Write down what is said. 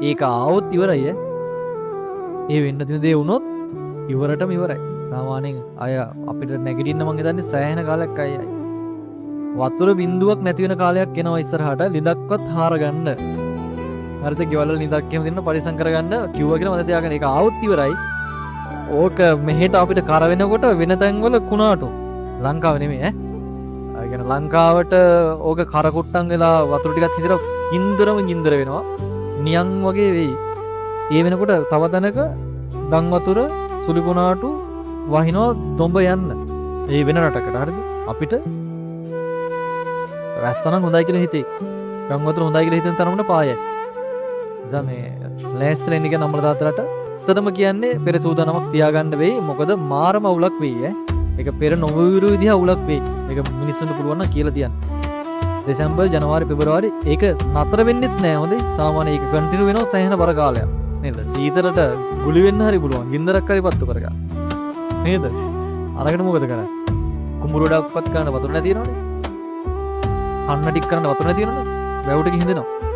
ඒක ආවොත් ඉවරයි ඈ. ඒ වෙන්න තියෙන දේ වුණොත් ඉවරටම ඉවරයි. සාමාන්‍යයෙන් අය අපිට නැගිටින්න මං හිතන්නේ සෑහෙන කාලයක් අයයි. වතුර බින්දුවක් නැති වෙන කාලයක් එනවා ඉස්සරහට ලිඳක්වත් හාරගන්න. හරිද? ගෙවල් වල ලිඳක් එහෙම දෙන්න පරිසම් කරගන්න කිව්වා කියලා මම තියාගෙන ඒක ආවොත් ඉවරයි. ඕක මෙහෙට අපිට කර වෙනකොට වෙන තැන්වල කුණාටු. ලංකාව නෙමෙයි ඈ. ඒ කියන්නේ ලංකාවට ඕක කර කුට්ටම් වෙලා වතුර ටිකක් හිතලා ගින්දර වෙනවා. නියන් වගේ වෙයි. ඒ වෙනකොට තව තැනක ගම් වතුර සුළි කුණාටු වහිනවා දොඹ යන්න. ඒ වෙන රටකට හරිද? අපිට වැස්සනම් හොඳයි කියලා හිතේ. ගම් වතුර හොඳයි කියලා හිතෙන තරමට පායයි. දැන් මේ ලෑස්තිලා ඉන්න කියන අම්මලා තාත්තලාට ඇත්තටම කියන්නේ පෙර සූදානමක් තියාගන්න වෙයි. මොකද මාරම අවුලක් වෙයි ඈ. ඒක පෙර නොවිරු විදිහ අවුලක් වෙයි. ඒක මිනිස්සුන්ට පුළුවන් නම් කියලා තියන්න. දෙසැම්බර් ජනවාරි පෙබරවාරි ඒක නතර වෙන්නෙත් නෑ. හොඳේ. සාමාන්‍ය ඒක කන්ටිනියු වෙනවා සෑහෙන බර කාලයක්. නේද? සීතලට ගුලි වෙන්න හරි පුළුවන්. ගින්දරක් හරි පත්තු කරගන්න. නේද? අරගෙන මොකද කරන්නේ? කුඹුර ඩක්පත් කරන්න වතුර නැති වෙනවනේ. අන්න ටික කරන්න වතුර නැති වෙනවනේ. වැවුට ගිහින් දෙනවා.